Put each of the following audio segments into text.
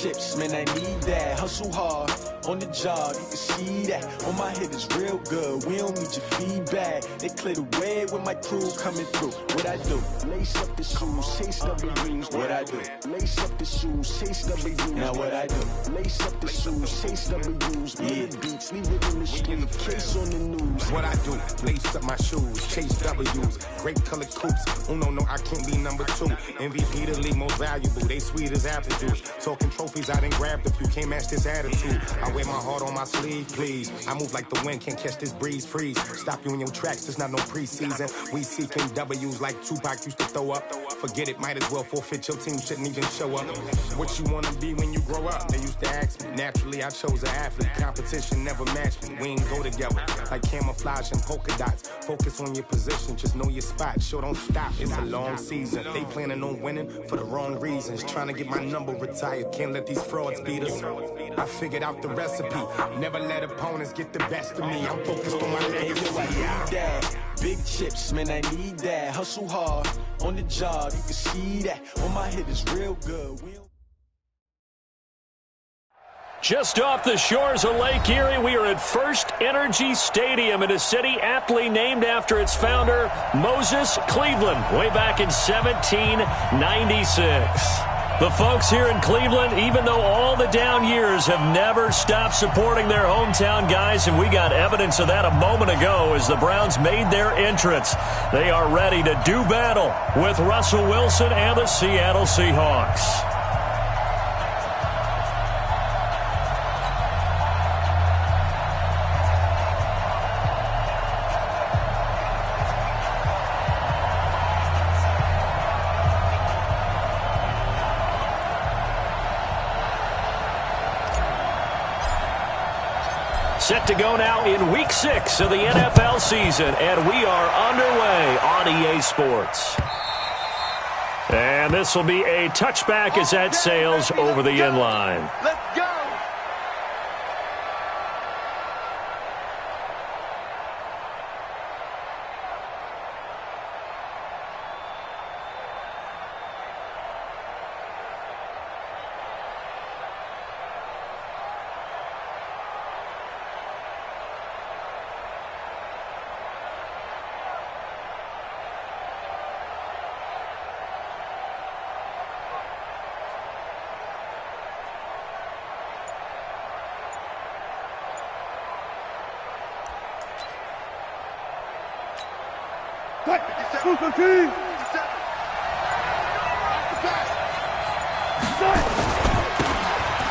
chips, man, I need that. Hustle hard on the job, you can see that. On my head is real good, we don't need your feedback. They clear the way with my crew coming through. What I do? Lace up the shoes, chase W's. What I do? Lace up the shoes, chase W's. Now what I do? Lace up the shoes, chase W's. Yeah, beats, leave it in the street, case on the news. What I do? Lace up my shoes, chase W's. Great colored coops. Oh no, I can't be number 2. MVP the league most valuable. They sweet as apple juice. Talking trophies, I done grabbed a few. Can't match this attitude. I wear my heart on my sleeve, please. I move like the wind, can't catch this breeze. Freeze. Stop you in your tracks. There's not no preseason. We seeking W's like Tupac used to throw up. Forget it, might as well forfeit. Your team shouldn't even show up. What you wanna be when you grow up? They used to ask me. Naturally, I chose an athlete. Competition never matched me. We ain't go together like camouflage and polka dots. Focus on your position, just know your spot. Sure, don't stop. It's a long season. They planning on winning for the wrong reasons. Trying to get my number retired. Can't let these frauds beat us. I figured out the recipe. Never let opponents get the best of me. I'm focused on my legacy. Big chips, man, I need that. Hustle hard on the job, you can see that. On my head is real good. Just off the shores of Lake Erie, we are at First Energy Stadium in a city aptly named after its founder, Moses Cleveland, way back in 1796. The folks here in Cleveland, even though all the down years, have never stopped supporting their hometown guys, and we got evidence of that a moment ago as the Browns made their entrance. They are ready to do battle with Russell Wilson and the Seattle Seahawks. Set to go now in Week 6 of the NFL season, and we are underway on EA Sports. And this will be a touchback as that sails over the end line. Let's go!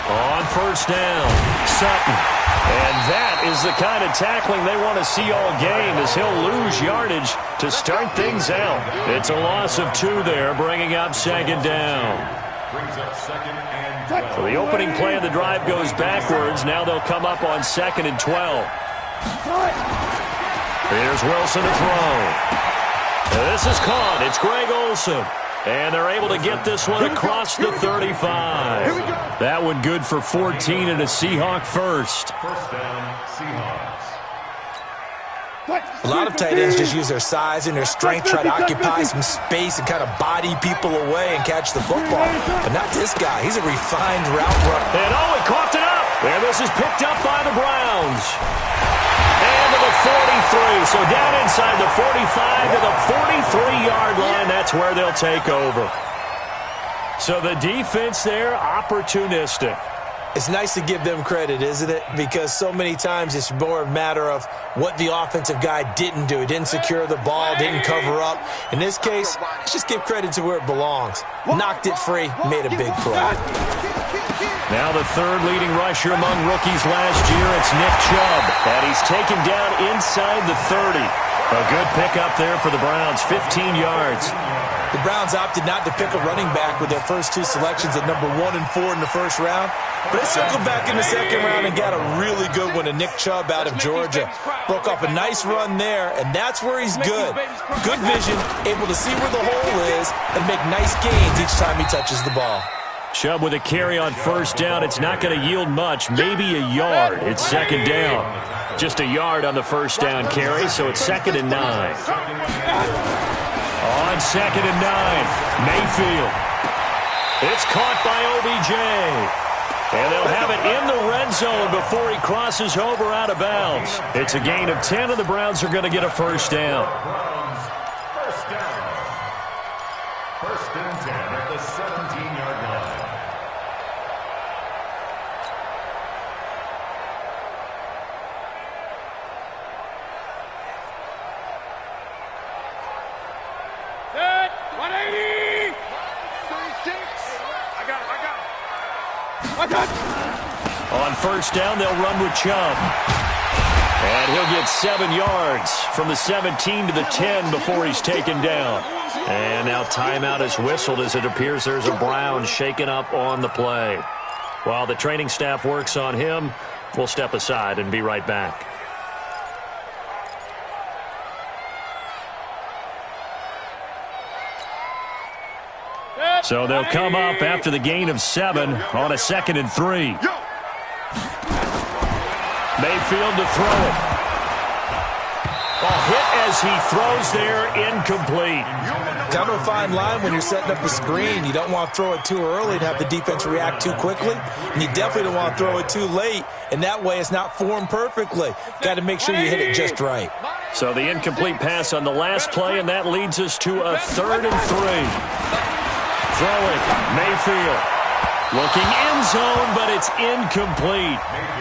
On first down, Sutton. And that is the kind of tackling they want to see all game, as he'll lose yardage to start things out. It's a loss of 2 there, bringing up second down. So the opening play of the drive goes backwards. Now they'll come up on 2nd and 12. Here's Wilson to throw. This is caught. It's Greg Olsen. And they're able to get this one across the 35. That one good for 14 and a Seahawk first. First down, Seahawks. A lot of tight ends just use their size and their strength, try to occupy some space and kind of body people away and catch the football. But not this guy. He's a refined route runner. And he coughed it up. And this is picked up by the Browns. And to the 43. So down inside the 45 to the 43-yard line. That's where they'll take over. So the defense there, opportunistic. It's nice to give them credit, isn't it? Because so many times it's more a matter of what the offensive guy didn't do. He didn't secure the ball, didn't cover up. In this case, let's just give credit to where it belongs. Knocked it free, made a big play. Now the third leading rusher among rookies last year, it's Nick Chubb. And he's taken down inside the 30. A good pickup there for the Browns, 15 yards. The Browns opted not to pick a running back with their first 2 selections at number 1 and 4 in the first round. But they circled back in the second round and got a really good one to Nick Chubb out of Georgia. Broke off a nice run there, and that's where he's good. Good vision, able to see where the hole is, and make nice gains each time he touches the ball. Chubb with a carry on first down. It's not going to yield much, maybe a yard. It's second down. Just a yard on the first down carry, so it's 2nd and 9. On 2nd and 9, Mayfield. It's caught by OBJ. And they'll have it in the red zone before he crosses over out of bounds. It's a gain of 10, and the Browns are going to get a first down. First down. First and 10 at the 17-yard line. Set, 180. 36. I got it. On first down, they'll run with Chubb. And he'll get 7 yards from the 17 to the 10 before he's taken down. And now timeout is whistled as it appears there's a Brown shaken up on the play. While the training staff works on him, we'll step aside and be right back. So they'll come up after the gain of 7 on a 2nd and 3. Mayfield to throw it. A hit as he throws there, incomplete. Kind of a fine line when you're setting up a screen. You don't want to throw it too early and have the defense react too quickly. And you definitely don't want to throw it too late. And that way it's not formed perfectly. Got to make sure you hit it just right. So the incomplete pass on the last play, and that leads us to a 3rd and 3. Throwing, Mayfield. Looking end zone, but it's incomplete.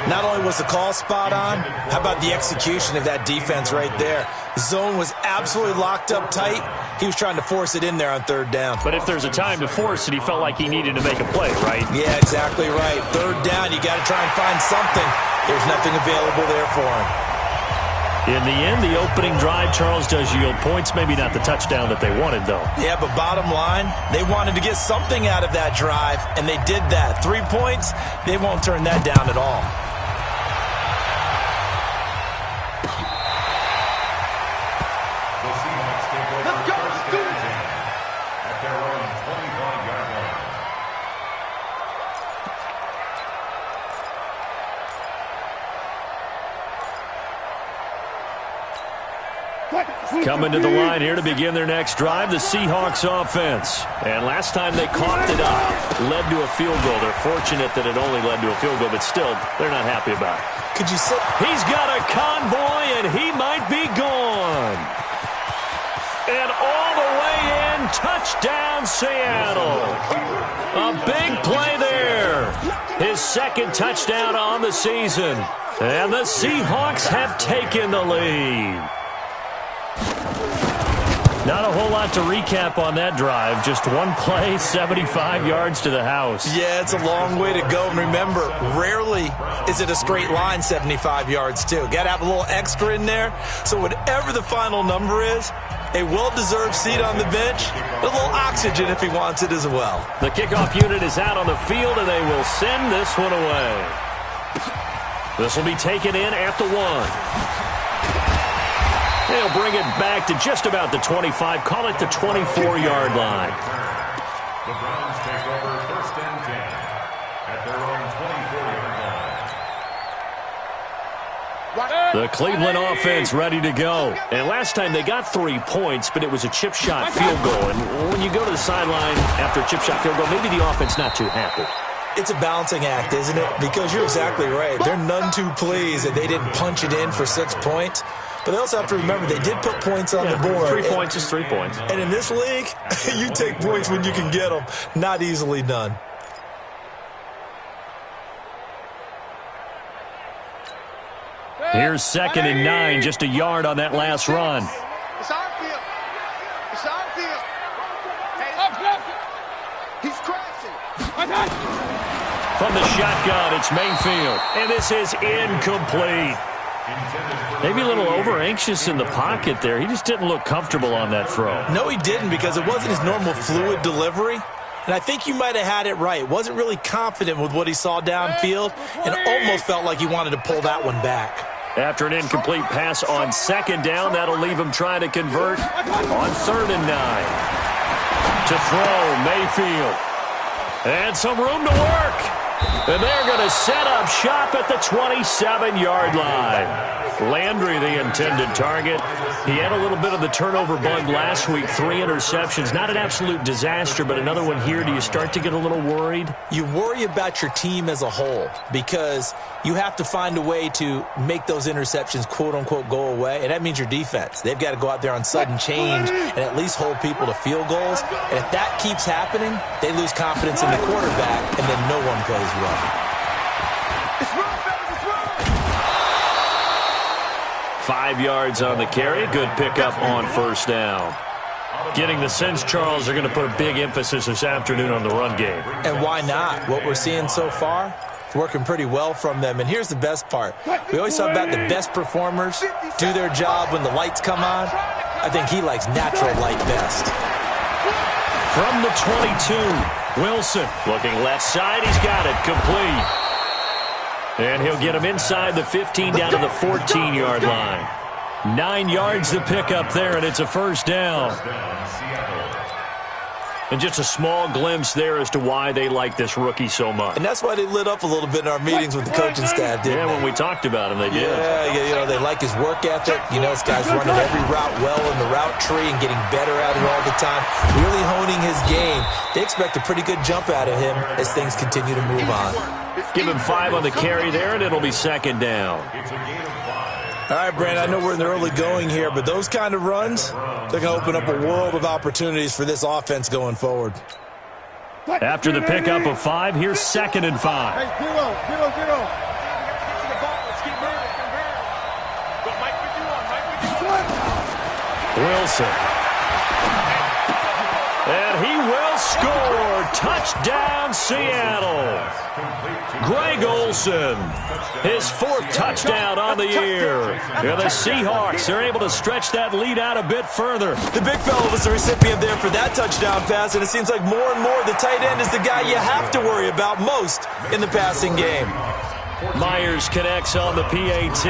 Not only was the call spot on, how about the execution of that defense right there? The zone was absolutely locked up tight. He was trying to force it in there on 3rd down. But if there's a time to force it, he felt like he needed to make a play, right? Yeah, exactly right. 3rd down, you got to try and find something. There's nothing available there for him. In the end, the opening drive, Charles, does yield points. Maybe not the touchdown that they wanted, though. Yeah, but bottom line, they wanted to get something out of that drive, and they did that. 3 points, they won't turn that down at all. The Seahawks take over first and 10 at their own 25-yard line. Coming to the line here to begin their next drive, the Seahawks offense. And last time they coughed it up, led to a field goal. They're fortunate that it only led to a field goal, but still, they're not happy about it. Could you say? He's got a convoy, and he might be gone. And all the way in, touchdown Seattle. A big play there. His 2nd touchdown on the season. And the Seahawks have taken the lead. Not a whole lot to recap on that drive. Just one play, 75 yards to the house. Yeah, it's a long way to go. And remember, rarely is it a straight line 75 yards, too. Got to have a little extra in there. So whatever the final number is, a well-deserved seat on the bench, a little oxygen if he wants it as well. The kickoff unit is out on the field, and they will send this one away. This will be taken in at the 1. They'll bring it back to just about the 25, call it the 24-yard line. The Browns take over first and 10 at their own 24-yard line. The Cleveland offense ready to go. And last time they got 3 points, but it was a chip shot field goal. And when you go to the sideline after a chip shot field goal, maybe the offense not too happy. It's a balancing act, isn't it? Because you're exactly right. They're none too pleased that they didn't punch it in for 6 points. But they also have to remember they did put points on the board. 3 points is 3 points. And in this league, you take points when you can get them. Not easily done. Here's 2nd and 9, just a yard on that last run. It's our field. It's our field. Hey, he's crashing. From the shotgun, it's Mayfield. And this is incomplete. Maybe a little over-anxious in the pocket there. He just didn't look comfortable on that throw. No, he didn't, because it wasn't his normal fluid delivery. And I think you might have had it right. Wasn't really confident with what he saw downfield and almost felt like he wanted to pull that one back. After an incomplete pass on 2nd down, that'll leave him trying to convert on 3rd and 9. To throw, Mayfield. And some room to work. And they're going to set up shop at the 27-yard line. Landry, the intended target. He had a little bit of the turnover bug last week, 3 interceptions. Not an absolute disaster, but another one here. Do you start to get a little worried? You worry about your team as a whole because you have to find a way to make those interceptions, quote-unquote, go away, and that means your defense. They've got to go out there on sudden change and at least hold people to field goals. And if that keeps happening, they lose confidence in the quarterback, and then no one plays well. 5 yards on the carry. Good pickup on first down. Getting the sense, Charles, they're going to put a big emphasis this afternoon on the run game. And why not? What we're seeing so far, it's working pretty well from them. And here's the best part. We always talk about the best performers do their job when the lights come on. I think he likes natural light best. From the 22, Wilson looking left side. He's got it. Complete. And he'll get him inside the 15 down to the 14-yard line. 9 yards to pick up there, and it's a first down. And just a small glimpse there as to why they like this rookie so much. And that's why they lit up a little bit in our meetings with the coaching staff, didn't they? Yeah, when we talked about him, they did. Yeah, you know, they like his work ethic. You know, this guy's running every route well in the route tree and getting better at it all the time, really honing his game. They expect a pretty good jump out of him as things continue to move on. Give him 5 on the carry there, and it'll be second down. All right, Brandon, I know we're in the early going here, but those kind of runs, they're going to open up a world of opportunities for this offense going forward. After the pickup of 5, here's 2nd and 5. Hey, 0-0. Wilson. And he will score. Touchdown, Seattle. Greg Olsen, his 4th touchdown on the year. And the Seahawks are able to stretch that lead out a bit further. The big fella was the recipient there for that touchdown pass, and it seems like more and more the tight end is the guy you have to worry about most in the passing game. Myers connects on the PAT,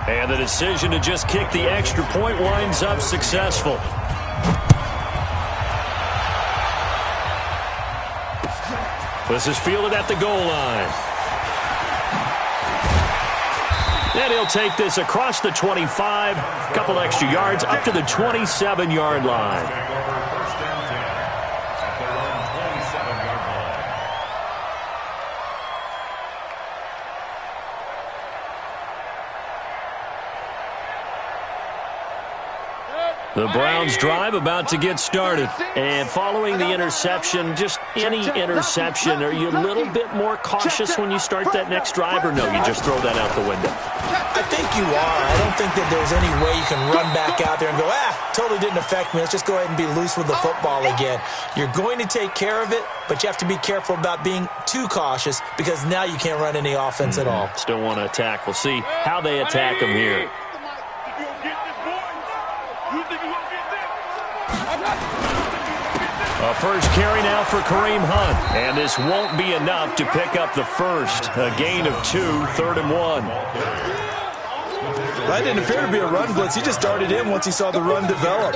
and the decision to just kick the extra point winds up successful. This is fielded at the goal line. And he'll take this across the 25, a couple extra yards up to the 27-yard line. The Browns drive about to get started. And following the interception, just any interception, are you a little bit more cautious when you start that next drive, or no, you just throw that out the window? I think you are. I don't think that there's any way you can run back out there and go, totally didn't affect me. Let's just go ahead and be loose with the football again. You're going to take care of it, but you have to be careful about being too cautious because now you can't run any offense at all. Still want to attack. We'll see how they attack him here. A first carry now for Kareem Hunt. And this won't be enough to pick up the first. A gain of 2, 3rd and 1. That didn't appear to be a run blitz. He just darted in once he saw the run develop.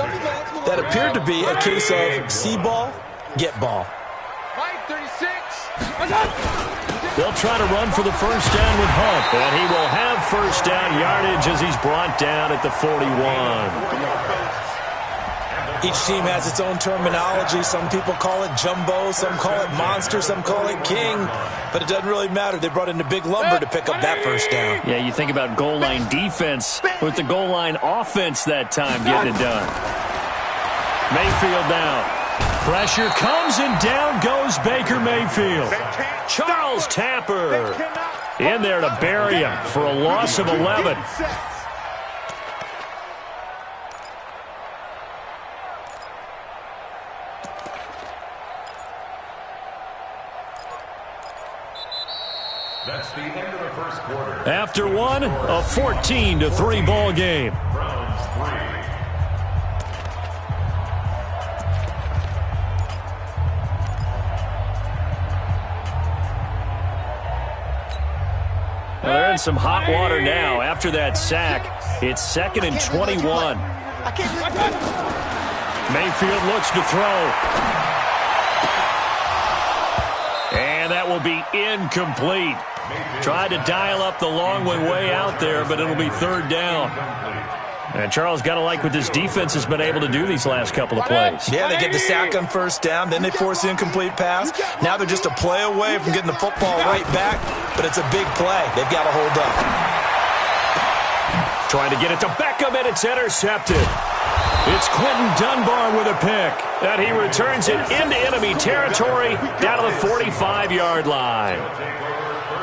That appeared to be a case of see ball, get ball. They'll try to run for the first down with Hunt. And he will have first down yardage as he's brought down at the 41. Each team has its own terminology. Some people call it jumbo, some call it monster, some call it king. But it doesn't really matter. They brought in the big lumber to pick up that first down. Yeah, you think about goal line defense with the goal line offense that time getting it done. Mayfield down. Pressure comes and down goes Baker Mayfield. Charles Tapper in there to bury him for a loss of 11. That's the end of the first quarter. After one, a 14-3 ball game. Browns 3. Well, they're in some hot water now. After that sack, it's 2nd and 21. Mayfield looks to throw. And that will be incomplete. Tried to dial up the long way out there, but it'll be third down. And Charles, got to like what this defense has been able to do these last couple of plays. Yeah, they get the sack on first down, then they force the incomplete pass. Now they're just a play away from getting the football right back, but it's a big play. They've got to hold up. Trying to get it to Beckham, and it's intercepted. It's Quentin Dunbar with a pick, and he returns it into enemy territory down to the 45-yard line.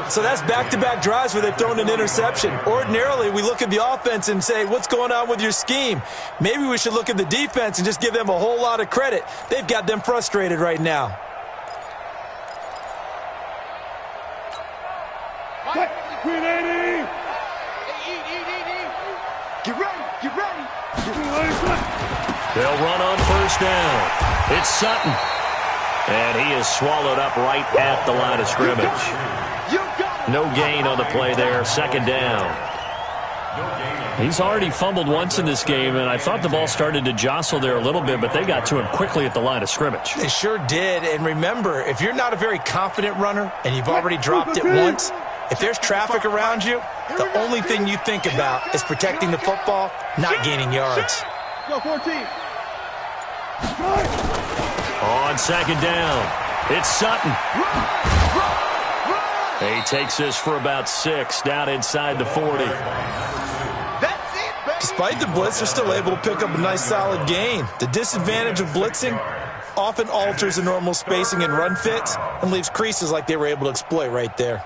So that's back-to-back drives where they've thrown an interception. Ordinarily, we look at the offense and say, what's going on with your scheme? Maybe we should look at the defense and just give them a whole lot of credit. They've got them frustrated right now. Get ready, get ready. They'll run on first down. It's Sutton. And he is swallowed up right at the line of scrimmage. No gain on the play there, second down. He's already fumbled once in this game, and I thought the ball started to jostle there a little bit, but they got to him quickly at the line of scrimmage. They sure did, and remember, if you're not a very confident runner and you've already dropped it once, if there's traffic around you, the only thing you think about is protecting the football, not gaining yards. Go 14. On second down, it's Sutton. He takes this for about 6 down inside the 40. Despite the blitz, they're still able to pick up a nice solid gain. The disadvantage of blitzing often alters the normal spacing and run fits and leaves creases like they were able to exploit right there.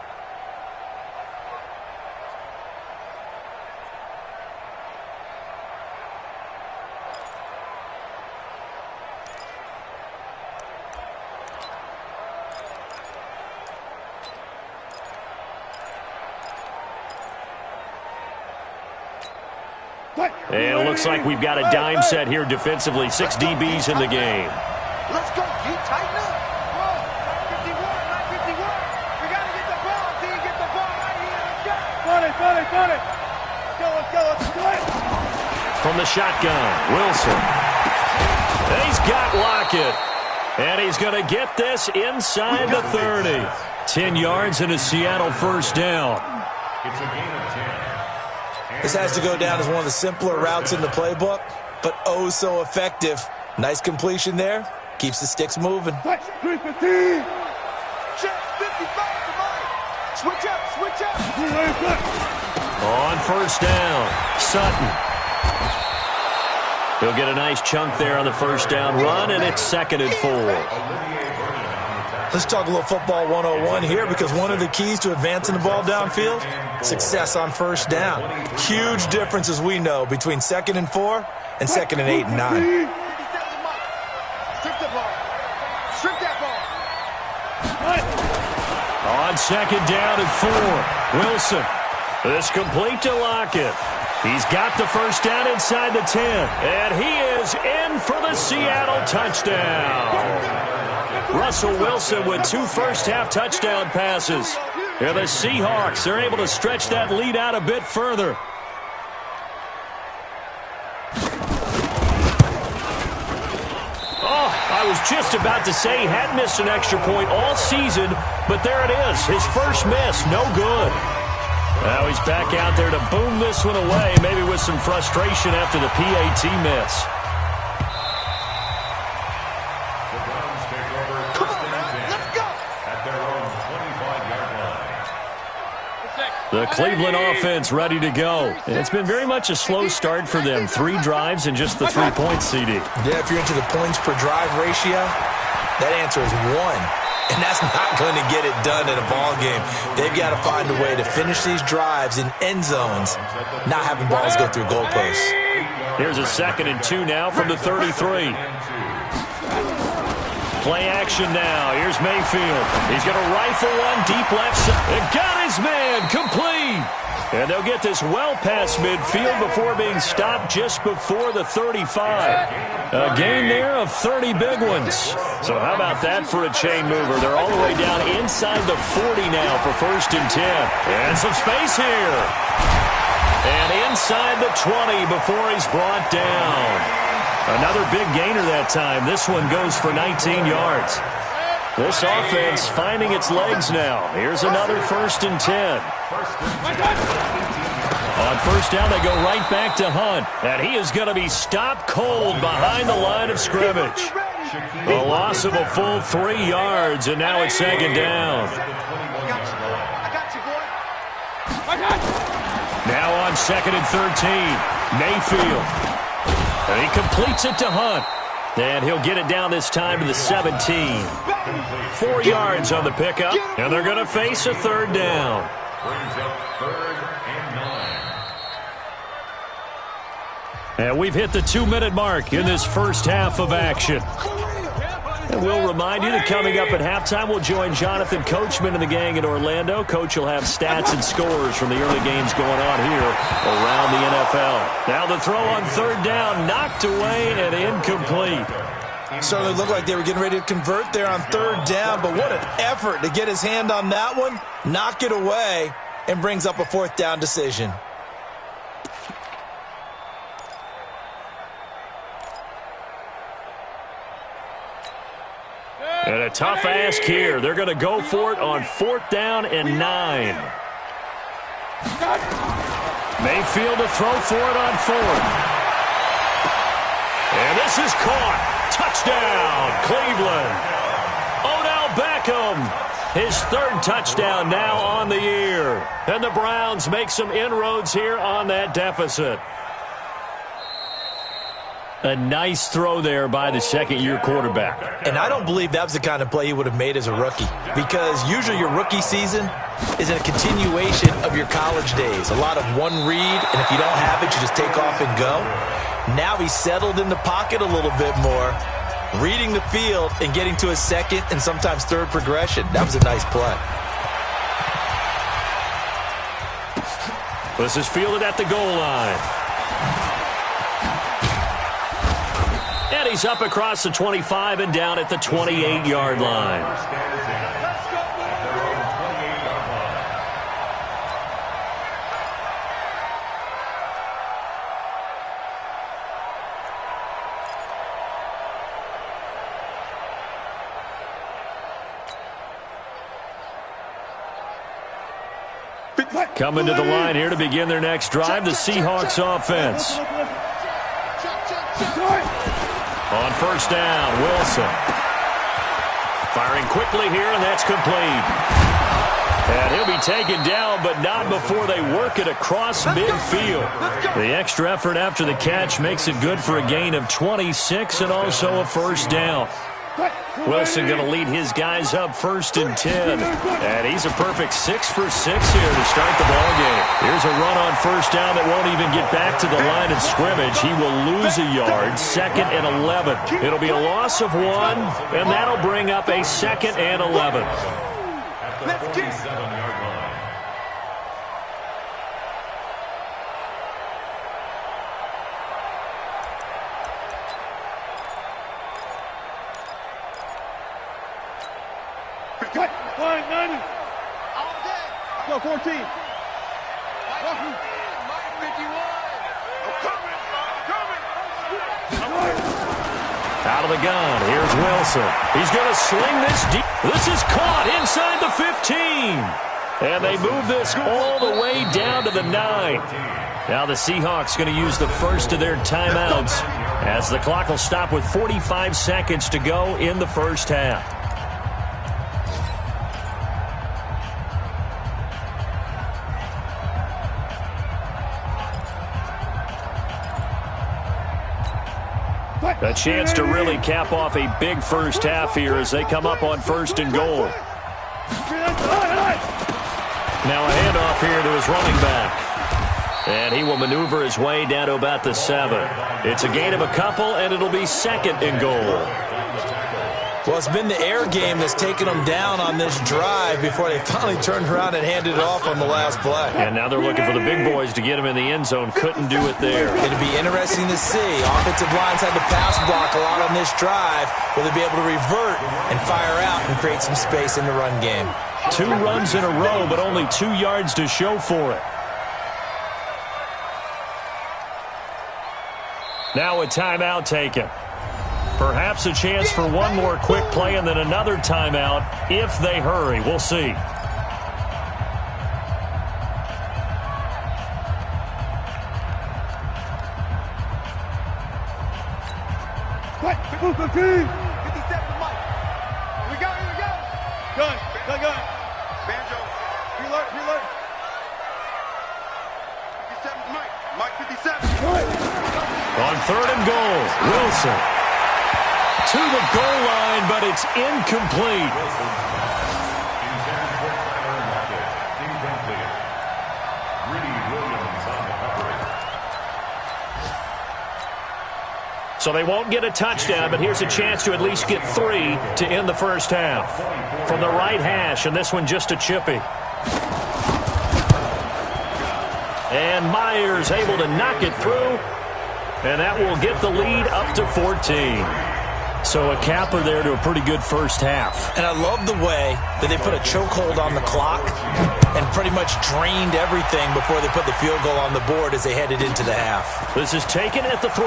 And it looks like we've got a dime set here defensively. 6 DBs in the game. Let's go, G. Tighten up. 951, 951. We got to get the ball. See, get the ball right here. Let's go. Got it. Let's go. Let's do it. From the shotgun, Wilson. And he's got Lockett. And he's going to get this inside the 30. 10 yards and a Seattle first down. It's a gain of 10. This has to go down as one of the simpler routes in the playbook, but oh so effective. Nice completion there. Keeps the sticks moving. 315. Check 55 to mine. Switch up. On first down, Sutton. He'll get a nice chunk there on the first down run, and it's 2nd and 4. Let's talk a little football 101 here, because one of the keys to advancing the ball downfield, success on first down. Huge difference, as we know, between 2nd and 4 and 2nd and 8 and 9. Strip that ball. On second down and 4, Wilson. This complete to Lockett. He's got the first down inside the 10, and he is in for the Seattle touchdown. Russell Wilson with 2 first-half touchdown passes. And the Seahawks are able to stretch that lead out a bit further. Oh, I was just about to say he hadn't missed an extra point all season, but there it is, his first miss, no good. Now he's back out there to boom this one away, maybe with some frustration after the PAT miss. The Cleveland offense ready to go. It's been very much a slow start for them. 3 drives and just the 3 points, CD. Yeah, if you're into the points per drive ratio, that answer is 1. And that's not going to get it done in a ball game. They've got to find a way to finish these drives in end zones, not having balls go through goalposts. Here's a 2nd and 2 now from the 33. Play action now. Here's Mayfield. He's going to rifle one deep left side. And got his man complete. And they'll get this well past midfield before being stopped just before the 35. A gain there of 30 big ones. So how about that for a chain mover? They're all the way down inside the 40 now for 1st and 10. And some space here. And inside the 20 before he's brought down. Another big gainer that time. This one goes for 19 yards. This offense finding its legs now. Here's another 1st and 10. On 1st down, they go right back to Hunt. And he is going to be stopped cold behind the line of scrimmage. A loss of a full 3 yards, and now it's 2nd down. Now on 2nd and 13, Mayfield. And he completes it to Hunt. And he'll get it down this time to the 17. 4 yards on the pickup, and they're going to face a 3rd down. Brings up 3rd and 9. And we've hit the 2-minute mark in this first half of action. And we'll remind you that coming up at halftime, we'll join Jonathan Coachman and the gang in Orlando. Coach will have stats and scores from the early games going on here around the NFL. Now the throw on 3rd down, knocked away and incomplete. Certainly looked like they were getting ready to convert there on 3rd down, but what an effort to get his hand on that one, knock it away, and brings up a 4th down decision. And a tough ask here. They're going to go for it on 4th down and 9. Mayfield to throw for it on 4th. And this is caught. Touchdown, Cleveland. Odell Beckham, his 3rd touchdown now on the year. And the Browns make some inroads here on that deficit. A nice throw there by the 2nd-year quarterback. And I don't believe that was the kind of play he would have made as a rookie, because usually your rookie season is a continuation of your college days. A lot of one read, and if you don't have it, you just take off and go. Now he's settled in the pocket a little bit more, reading the field and getting to his 2nd and sometimes 3rd progression. That was a nice play. This is fielded at the goal line. And he's up across the 25 and down at the 28-yard line. Coming to the line here to begin their next drive, the Seahawks offense. On 1st down, Wilson. Firing quickly here, and that's complete. And he'll be taken down, but not before they work it across midfield. The extra effort after the catch makes it good for a gain of 26 and also a 1st down. Wilson going to lead his guys up 1st and 10. And he's a perfect 6 for 6 here to start the ballgame. Here's a run on 1st down that won't even get back to the line of scrimmage. He will lose a yard, 2nd and 11. It'll be a loss of 1, and that'll bring up a 2nd and 11. At the 47-yard line. Fine, 90. Go, 14. Out of the gun, here's Wilson. He's going to sling this deep. This is caught inside the 15. And they move this all the way down to the 9. Now the Seahawks going to use the first of their timeouts as the clock will stop with 45 seconds to go in the first half. A chance to really cap off a big first half here as they come up on 1st and goal. Now a handoff here to his running back. And he will maneuver his way down to about the 7. It's a gain of a couple, and it'll be 2nd and goal. Well, it's been the air game that's taken them down on this drive before they finally turned around and handed it off on the last play. And now they're looking for the big boys to get him in the end zone. Couldn't do it there. It'll be interesting to see. Offensive lines had to pass block a lot on this drive. Will they be able to revert and fire out and create some space in the run game? 2 runs in a row, but only 2 yards to show for it. Now a timeout taken. Perhaps a chance for one more quick play and then another timeout if they hurry. We'll see. What? 57 Mike. Here we go. Gun. Banjo. Preload. 57 Mike. Mike 57. On 3rd and goal, Wilson to the goal line, but it's incomplete. So they won't get a touchdown, but here's a chance to at least get 3 to end the first half. From the right hash, and this one just a chippy. And Myers able to knock it through, and that will get the lead up to 14. So a capper there to a pretty good first half. And I love the way that they put a chokehold on the clock and pretty much drained everything before they put the field goal on the board as they headed into the half. This is taken at the 3.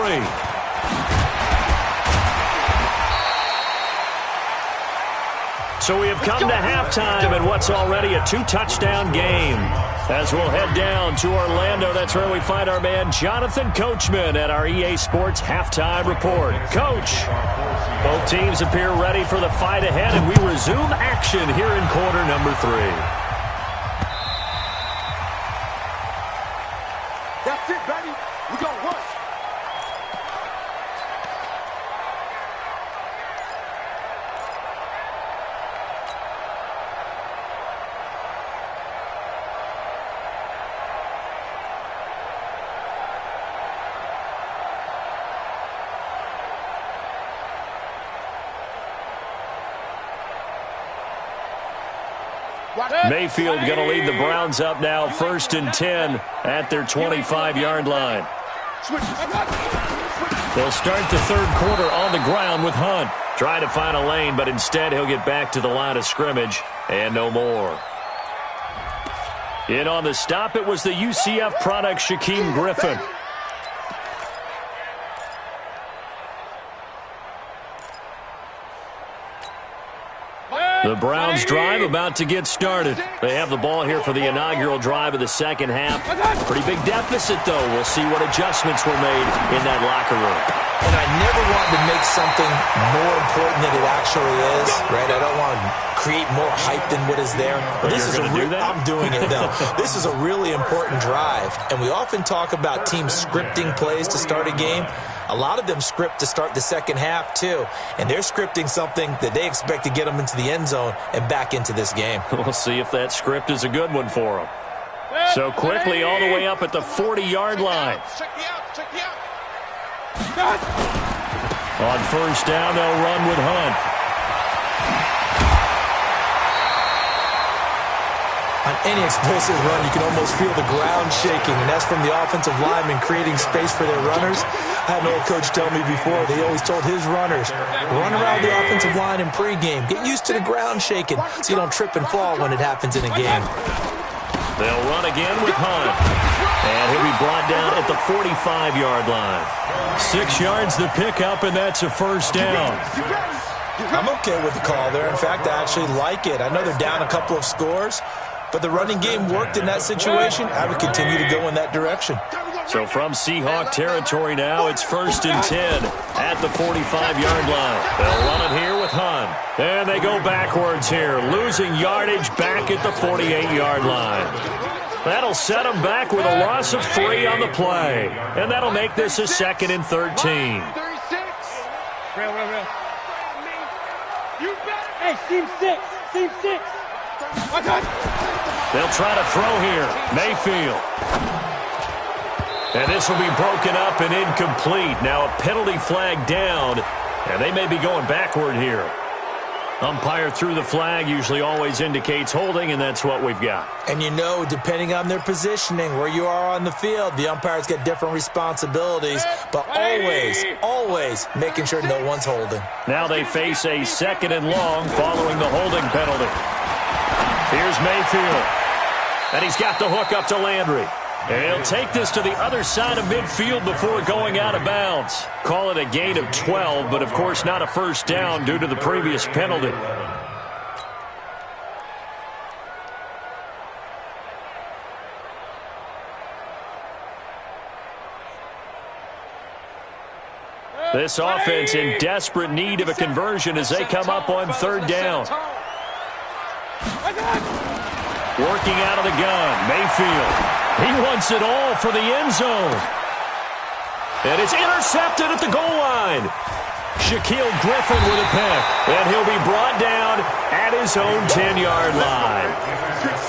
So we have come to halftime in what's already a 2-touchdown game. As we'll head down to Orlando, that's where we find our man Jonathan Coachman at our EA Sports Halftime Report. Coach, both teams appear ready for the fight ahead, and we resume action here in quarter number 3. That's it, baby. We got one. Mayfield going to lead the Browns up now, 1st and 10 at their 25-yard line. They'll start the 3rd quarter on the ground with Hunt. Trying to find a lane, but instead he'll get back to the line of scrimmage and no more. In on the stop, it was the UCF product, Shaquem Griffin. The Browns drive about to get started. They have the ball here for the inaugural drive of the second half. Pretty big deficit, though. We'll see what adjustments were made in that locker room. And I never want to make something more important than it actually is, right? I don't want to create more hype than what is there. But this is I'm doing it, though. This is a really important drive. And we often talk about teams scripting plays to start a game. A lot of them script to start the second half, too. And they're scripting something that they expect to get them into the end zone and back into this game. We'll see if that script is a good one for them. So quickly all the way up at the 40-yard line. On 1st down, they'll run with Hunt. On any explosive run, you can almost feel the ground shaking, and that's from the offensive linemen creating space for their runners. I had an old coach tell me before, they always told his runners, run around the offensive line in pregame. Get used to the ground shaking so you don't trip and fall when it happens in a game. They'll run again with Hunt. And he'll be brought down at the 45-yard line. 6 yards to pick up, and that's a 1st down. I'm okay with the call there. In fact, I actually like it. I know they're down a couple of scores, but the running game worked in that situation. I would continue to go in that direction. So from Seahawk territory now, it's 1st and 10 at the 45-yard line. They'll run it here with Hunt. And they go backwards here, losing yardage back at the 48-yard line. That'll set them back with a loss of 3 on the play. And that'll make this a 2nd and 13. Real. Hey, seam 6. They'll try to throw here. Mayfield. And this will be broken up and incomplete. Now a penalty flag down, and they may be going backward here. Umpire threw the flag, usually always indicates holding, and that's what we've got. And you know, depending on their positioning, where you are on the field, the umpires get different responsibilities, but always making sure no one's holding. Now they face a 2nd and long following the holding penalty. Here's Mayfield. And he's got the hook up to Landry. And he'll take this to the other side of midfield before going out of bounds. Call it a gain of 12, but of course not a first down due to the previous penalty. This offense in desperate need of a conversion as they come up on third down. Working out of the gun, Mayfield. He wants it all for the end zone. And it's intercepted at the goal line. Shaquille Griffin with a pick. And he'll be brought down at his own 10-yard line.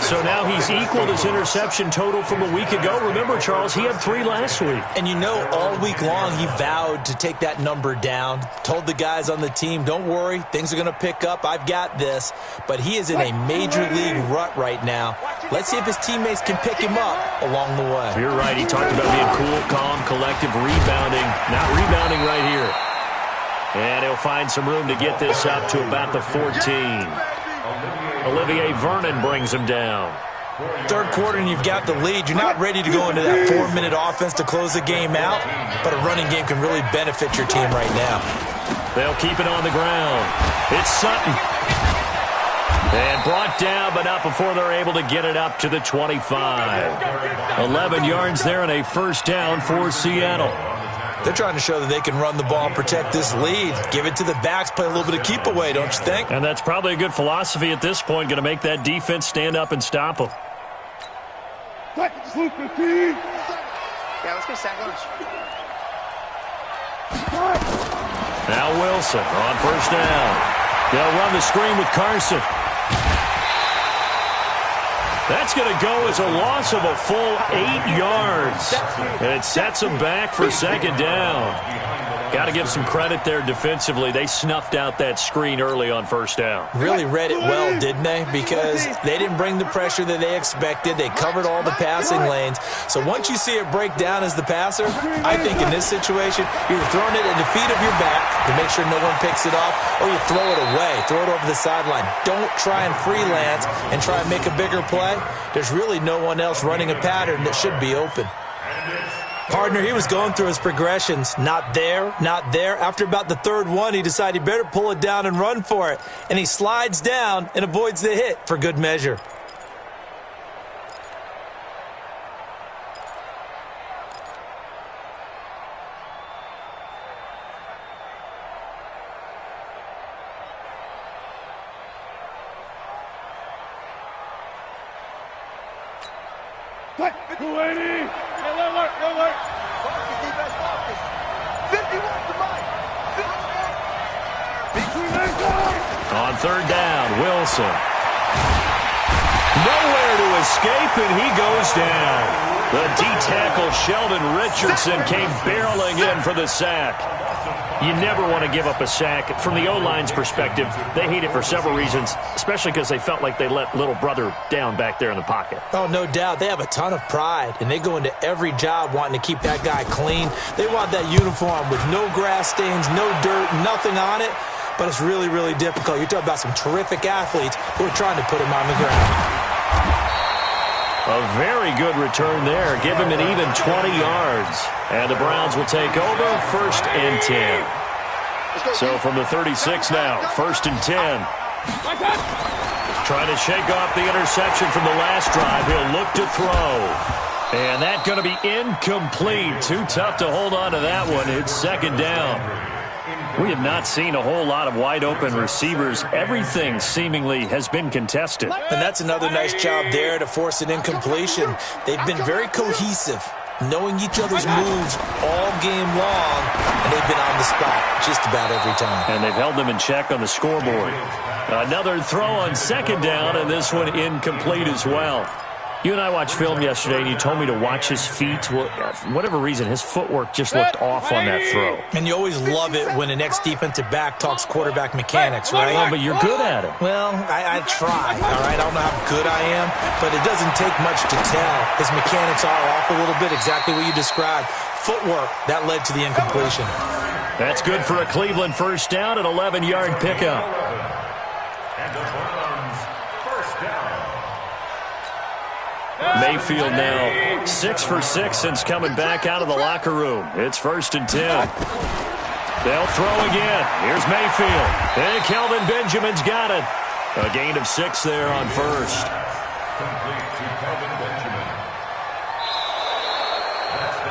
So now he's equaled his interception total from a week ago. Remember, Charles, he had 3 last week. And you know, all week long he vowed to take that number down. Told the guys on the team, don't worry, things are going to pick up. I've got this. But he is in a major league rut right now. Let's see if his teammates can pick him up along the way. You're right. He talked about being cool, calm, collective, rebounding. Not rebounding right here. And he'll find some room to get this up to about the 14. Olivier Vernon brings him down. Third quarter and you've got the lead. You're not ready to go into that 4-minute offense to close the game out, but a running game can really benefit your team right now. They'll keep it on the ground. It's Sutton. And brought down, but not before they're able to get it up to the 25. 11 yards there and a first down for Seattle. They're trying to show that they can run the ball and protect this lead. Give it to the backs, play a little bit of keep away, don't you think? And that's probably a good philosophy at this point, going to make that defense stand up and stop them. Yeah, let's get sack lunch. Now Wilson on first down. They'll run the screen with Carson. That's going to go as a loss of a full 8 yards. And it sets them back for second down. Got to give some credit there defensively. They snuffed out that screen early on first down. Really read it well, didn't they? Because they didn't bring the pressure that they expected. They covered all the passing lanes. So once you see it break down as the passer, I think in this situation, you're throwing it at the feet of your back to make sure no one picks it off, or you throw it away, throw it over the sideline. Don't try and freelance and try and make a bigger play. There's really no one else running a pattern that should be open. Partner, he was going through his progressions. Not there, not there. After about the third one, he decided he better pull it down and run for it. And he slides down and avoids the hit for good measure. On third down, Wilson. Nowhere to escape, and he goes down. The D-tackle Sheldon Richardson came barreling in for the sack. You never want to give up a sack. From the O-line's perspective, they hate it for several reasons, especially because they felt like they let little brother down back there in the pocket. Oh, no doubt. They have a ton of pride, and they go into every job wanting to keep that guy clean. They want that uniform with no grass stains, no dirt, nothing on it. But it's really, really difficult. You're talking about some terrific athletes who are trying to put him on the ground. A very good return there. Give him an even 20 yards. And the Browns will take over, 1st and 10. So from the 36 now, 1st and 10. Trying to shake off the interception from the last drive. He'll look to throw. And that's going to be incomplete. Too tough to hold on to that one. It's second down. We have not seen a whole lot of wide-open receivers. Everything seemingly has been contested. And that's another nice job there to force an incompletion. They've been very cohesive, knowing each other's moves all game long, and they've been on the spot just about every time. And they've held them in check on the scoreboard. Another throw on second down, and this one incomplete as well. You and I watched film yesterday, and you told me to watch his feet. Well, for whatever reason, his footwork just looked off on that throw. And you always love it when an ex-defensive back talks quarterback mechanics, right? Well, but you're good at it. Well, I try, all right? I don't know how good I am, but it doesn't take much to tell. His mechanics are off a little bit, exactly what you described. Footwork, that led to the incompletion. That's good for a Cleveland first down, an 11-yard pickup. Mayfield now 6 for 6 since coming back out of the locker room. It's 1st and 10. They'll throw again. Here's Mayfield. And Kelvin Benjamin's got it. A gain of 6 there on first. Complete to Kelvin Benjamin.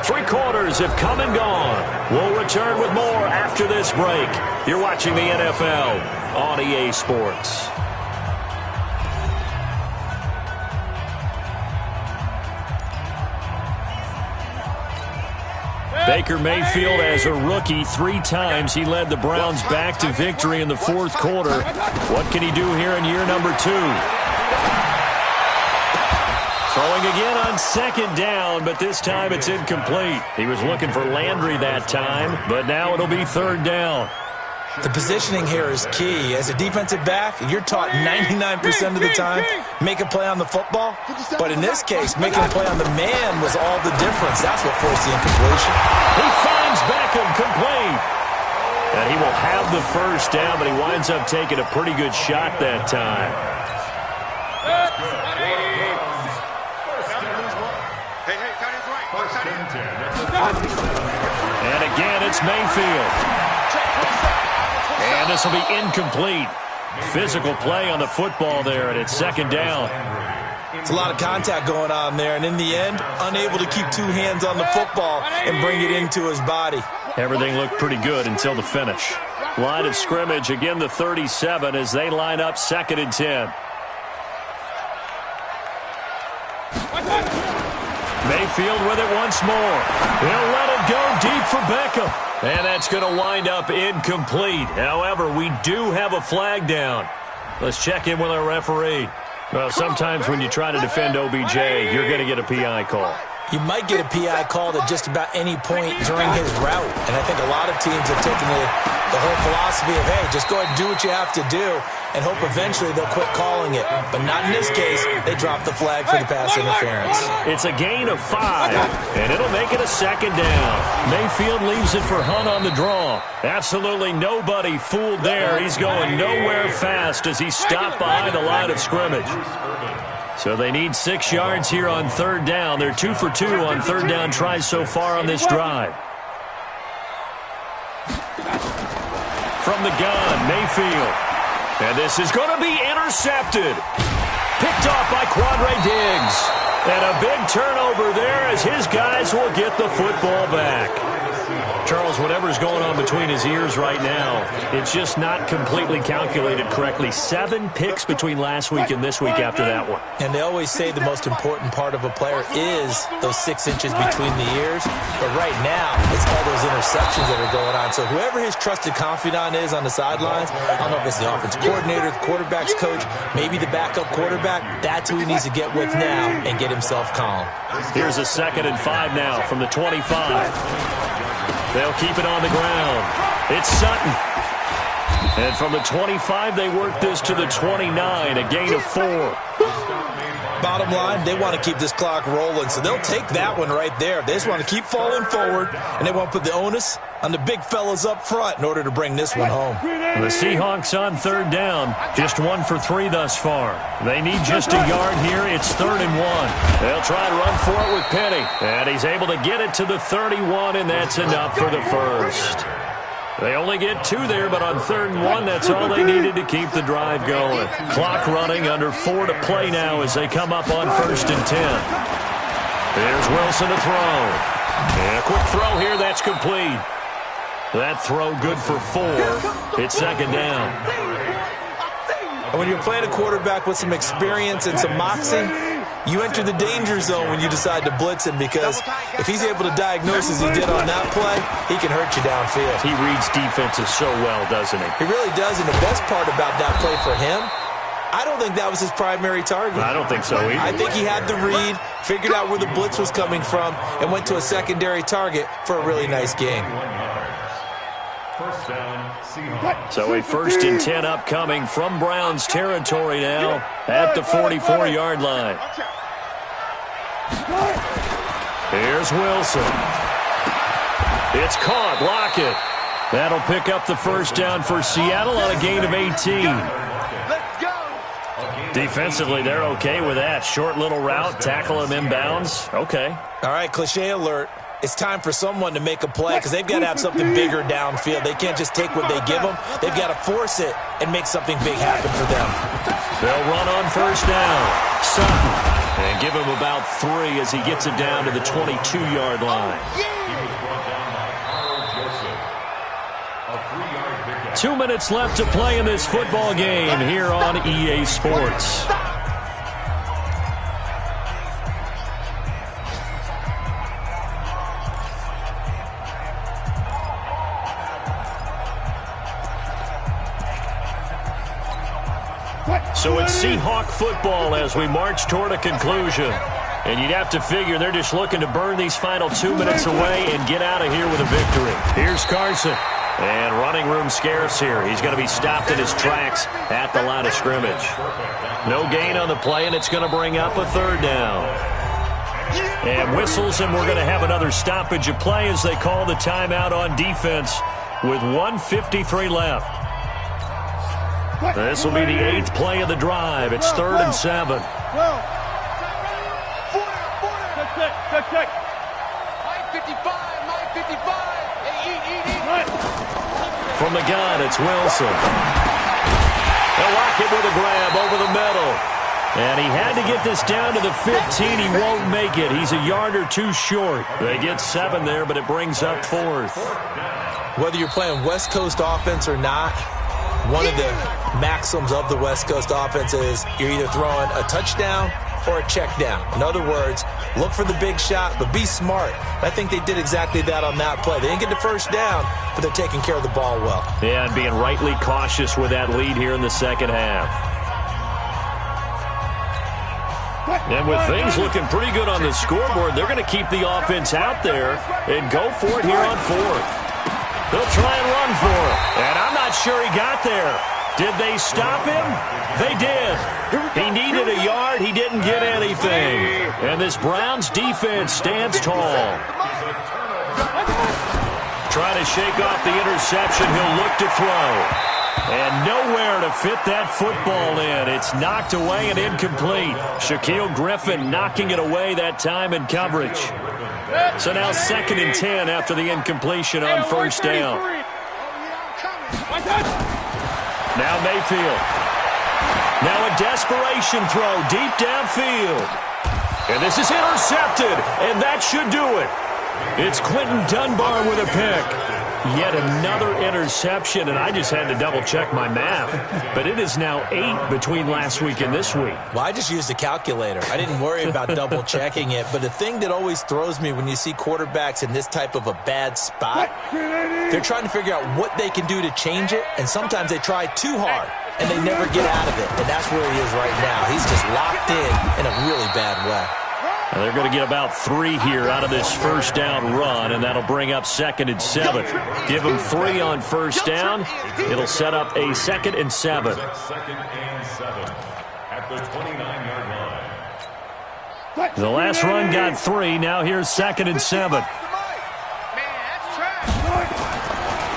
3 quarters have come and gone. We'll return with more after this break. You're watching the NFL on EA Sports. Baker Mayfield, as a rookie, 3 times he led the Browns back to victory in the 4th quarter. What can he do here in year number 2? Throwing again on 2nd down, but this time it's incomplete. He was looking for Landry that time, but now it'll be 3rd down. The positioning here is key. As a defensive back, you're taught 99% of the time, make a play on the football. But in this case, making a play on the man was all the difference. That's what forced the incompletion. He finds Beckham complete. And he will have the 1st down, but he winds up taking a pretty good shot that time. And again, it's Mayfield. And this will be incomplete. Physical play on the football there, and it's 2nd down. It's a lot of contact going on there, and in the end, unable to keep 2 hands on the football and bring it into his body. Everything looked pretty good until the finish. Line of scrimmage, again the 37 as they line up 2nd and 10. Mayfield with it once more. He'll let it go deep for Beckham. And that's going to wind up incomplete. However, we do have a flag down. Let's check in with our referee. Well, sometimes when you try to defend OBJ, you're going to get a PI call. You might get a PI called at just about any point during his route. And I think a lot of teams have taken the whole philosophy of, hey, just go ahead and do what you have to do and hope eventually they'll quit calling it. But not in this case. They dropped the flag for the pass interference. It's a gain of 5, and it'll make it a 2nd down. Mayfield leaves it for Hunt on the draw. Absolutely nobody fooled there. He's going nowhere fast as he stopped behind the line of scrimmage. So they need 6 yards here on 3rd down. They're 2 for 2 on 3rd down tries so far on this drive. From the gun, Mayfield. And this is going to be intercepted. Picked off by Quandre Diggs. And a big turnover there as his guys will get the football back. Charles, whatever's going on between his ears right now, it's just not completely calculated correctly. 7 picks between last week and this week after that one. And they always say the most important part of a player is those 6 inches between the ears. But right now, it's all those interceptions that are going on. So whoever his trusted confidant is on the sidelines, I don't know if it's the offensive coordinator, the quarterback's coach, maybe the backup quarterback, that's who he needs to get with now and get himself calm. Here's a 2nd and 5 now from the 25. They'll keep it on the ground. It's Sutton. And from the 25, they work this to the 29, a gain of 4. Bottom line, they want to keep this clock rolling, so they'll take that one right there. They just want to keep falling forward, and they want to put the onus on the big fellas up front in order to bring this one home. The Seahawks on 3rd down, just 1 for 3 thus far. They need just a yard here. It's 3rd and 1. They'll try to run for it with Penny, and he's able to get it to the 31, and that's enough for the 1st. They only get 2 there, but on 3rd and 1, that's all they needed to keep the drive going. Clock running, under 4 to play now as they come up on 1st and 10. There's Wilson to throw. And a quick throw here, that's complete. That throw good for 4. It's 2nd down. And when you're playing a quarterback with some experience and some moxie, you enter the danger zone when you decide to blitz him, because if he's able to diagnose as he did on that play, he can hurt you downfield. He reads defenses so well, doesn't he? He really does, and the best part about that play for him, I don't think that was his primary target. I don't think so either. I think he had the read, figured out where the blitz was coming from, and went to a secondary target for a really nice game. First down, Seahawks. So a 1st and 10 upcoming from Browns territory now at the 44-yard line. Here's Wilson. It's caught. Lockett. That'll pick up the 1st down for Seattle on a gain of 18. Let's go. Defensively, they're okay with that. Short little route, tackle him inbounds. Okay. All right, cliche alert. It's time for someone to make a play because they've got to have something bigger downfield. They can't just take what they give them. They've got to force it and make something big happen for them. They'll run on first down. Sutton. And give him about 3 as he gets it down to the 22-yard line. 2 minutes left to play in this football game here on EA Sports. So it's Seahawk football as we march toward a conclusion. And you'd have to figure they're just looking to burn these final 2 minutes away and get out of here with a victory. Here's Carson. And running room scarce here. He's going to be stopped in his tracks at the line of scrimmage. No gain on the play, and it's going to bring up a 3rd down. And whistles, and we're going to have another stoppage of play as they call the timeout on defense with 1:53 left. This will be the 8th play of the drive. It's 3rd and 7. Check. 55. From the gun, it's Wilson. They'll lock it with a grab over the middle. And he had to get this down to the 15. He won't make it. He's a yard or 2 short. They get 7 there, but it brings up 4th. Whether you're playing West Coast offense or not, one of the maxims of the West Coast offense is you're either throwing a touchdown or a check down. In other words, look for the big shot, but be smart. I think they did exactly that on that play. They didn't get the first down, but they're taking care of the ball well. Yeah, and being rightly cautious with that lead here in the second half. And with things looking pretty good on the scoreboard, they're going to keep the offense out there and go for it here on 4th. They'll try and run for it. And I'm not sure he got there. Did they stop him? They did. He needed a yard. He didn't get anything. And this Browns defense stands tall. Trying to shake off the interception. He'll look to throw. And nowhere to fit that football in. It's knocked away and incomplete. Shaquille Griffin knocking it away that time in coverage. So now 2nd and 10 after the incompletion on first down. Now Mayfield. Now a desperation throw deep downfield. And this is intercepted, and that should do it. It's Quentin Dunbar with a pick. Yet another interception, and I just had to double-check my math. But it is now 8 between last week and this week. Well, I just used a calculator. I didn't worry about double-checking it. But the thing that always throws me when you see quarterbacks in this type of a bad spot, they're trying to figure out what they can do to change it, and sometimes they try too hard, and they never get out of it. And that's where he is right now. He's just locked in a really bad way. And they're going to get about 3 here out of this first down run, and that'll bring up 2nd and 7. Give them 3 on first down. It'll set up a 2nd and 7. 2nd and 7 at the 29-yard line. The last run got 3. Now here's 2nd and 7.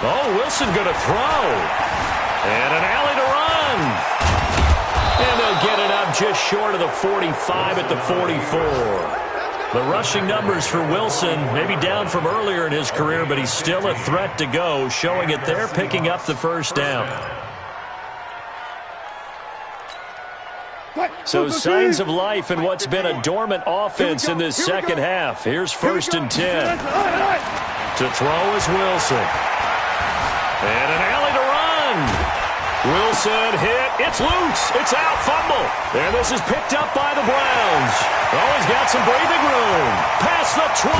Oh, Wilson going to throw. And an alley to run. And they'll get it up just short of the 45 at the 44. The rushing numbers for Wilson, maybe down from earlier in his career, but he's still a threat to go, showing it there, picking up the first down. So signs of life in what's been a dormant offense in this second half. Here's 1st and 10. To throw is Wilson. And an alley to run. Wilson hit. It's loose. It's out. Fumble. And this is picked up by the Browns. Oh, he's got some breathing room. Past the 20.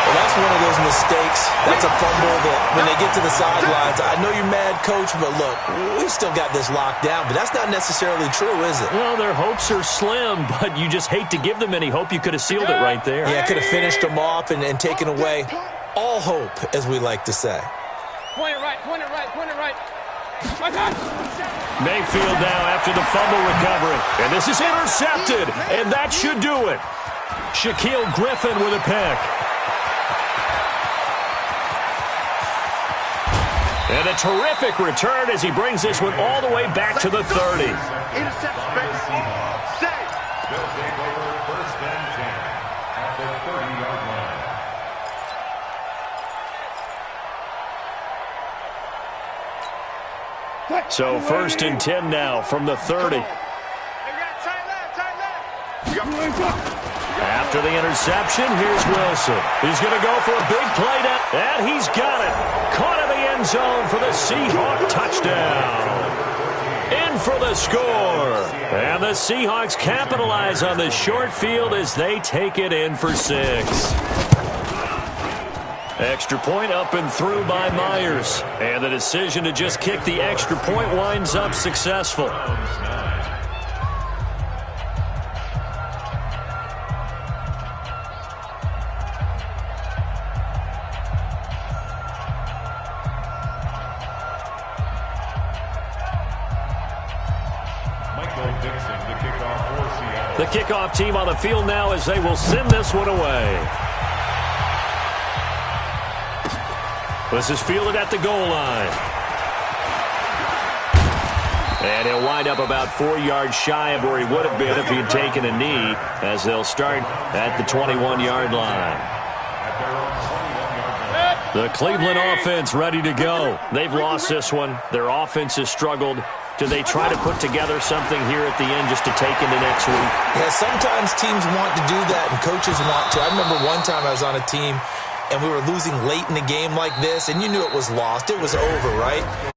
Well, that's one of those mistakes. That's a fumble that when they get to the sidelines, I know you're mad, Coach, but look, we've still got this locked down. But that's not necessarily true, is it? Well, their hopes are slim, but you just hate to give them any hope. You could have sealed it right there. Yeah, could have finished them off and taken away all hope, as we like to say. Point it right. Mayfield now after the fumble recovery. And this is intercepted, and that should do it. Shaquille Griffin with a pick. And a terrific return as he brings this one all the way back to the 30. Intercept space. Save. They'll take over 1st and 10 at the 30-yard line. So 1st and 10 now from the 30. After the interception, here's Wilson. He's going to go for a big play down, and he's got it. Caught in the end zone for the Seahawk touchdown. In for the score. And the Seahawks capitalize on the short field as they take it in for 6. Extra point up and through by Myers. And the decision to just kick the extra point winds up successful. The kickoff team on the field now as they will send this one away. This is fielded at the goal line. And he'll wind up about 4 yards shy of where he would have been if he had taken a knee, as they'll start at the 21-yard line. The Cleveland offense ready to go. They've lost this one. Their offense has struggled. Do they try to put together something here at the end just to take into next week? Yeah, sometimes teams want to do that and coaches want to. I remember one time I was on a team and we were losing late in the game like this, and you knew it was lost. It was over, right?